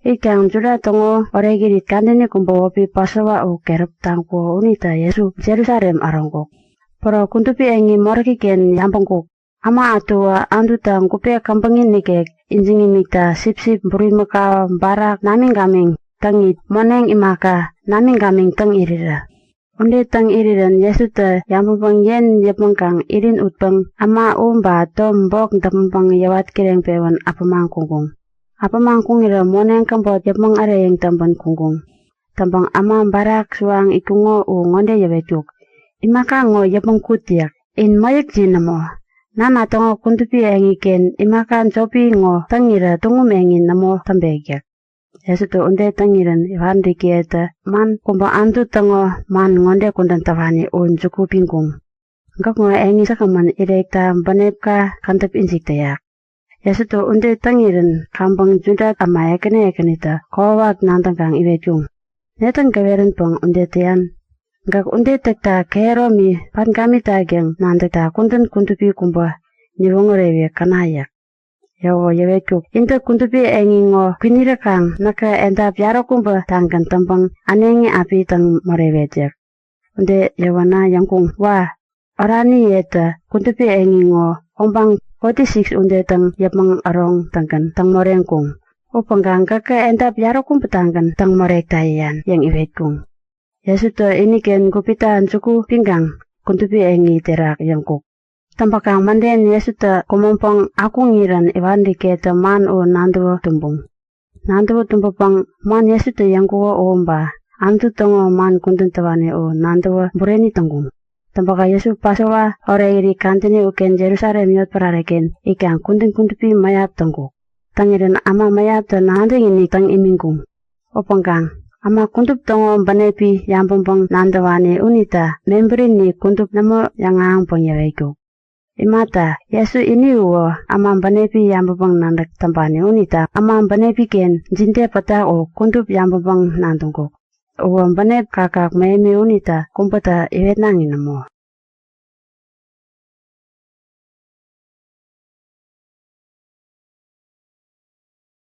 Ikang Juda tongo oregirit kandini kumbo wopi Pasawa u kerep tangko unita Yesu Jerusalem arongkok. Pero kuntupi engi morkiken yampongkok. Ama atua andutang kupe kampangin nikek injingimita sip-sip burimaka barak naming-gaming tangit moneng imaka naming-gaming tang irira. Unde tang iriran Yesu te yampong yen yapongkang irin utpang ama umba tom bok tampang yawat kireng pewan apamang kungkung. Apamang kungira moneng kampot yapong areyeng tampang kungkung. Tampang ama barak suang ikungo u ngonde yawetuk. Imaka ngo yapong kutiak in mayek jinamo. Nana tongo kuntupi engiken imakan jopi ngo tangira tungum engin namo tambegyak. Yesu to unde tangiran iwandi kieta man kumba antu tongo man ngonde kundan tawani un juku pingkung. Ngak ngo engi sakaman irekta banepka kantap injik tayak. Yesu to unde tangiran kambang Juda ama ekene kowak nantangkang iwejung. Netang kaweran pong unde tian. Ngak unde tekta keromi pan kami tagyang nantekta kundan kuntupi kumba niwongorewe kanayak. Yawo yawekuk inta kuntupi engingo kwinirakang naka endap yaro kumba tangkan tampang anengi api tang morewejek. Unde yawana yangkung wa orani yeta kuntupi engingo ombang 46 unde tang yapang arong tangkan tang morengkung. Upanggang kaka endap yaro kumba tangkan tang morek tayan yang iwekung. Yesu to iniken kupitan suku pinggang kuntupi engi terak yangkuk. Tampakang manden Yesu te kumompong akungiran iwandi keta man o nanduwa tumbung. Nanduwa tumbupang man Yesu te yangkuwa omba antu tongo man kuntun tawani o nanduwa bureni tanggung. Tampaka Yesu Pasawa ore iri kantini uken Jerusalem yot parareken ikang kuntun kuntupi mayap tangguk. Tangiran ama mayap te nanding ini tang imingkung. Opangkang ama kuntup tongo banepi yampompong nandawani unita memberi ni kuntup namo yangang pongyawekuk. Imata Yesu ini uwo ama banepi yampompong nandak tampani unita ama banepi ken jinte pata o kuntup yampompong nandungkuk. Uwo banep kakak maemi unita kumpata iwet nangin namo.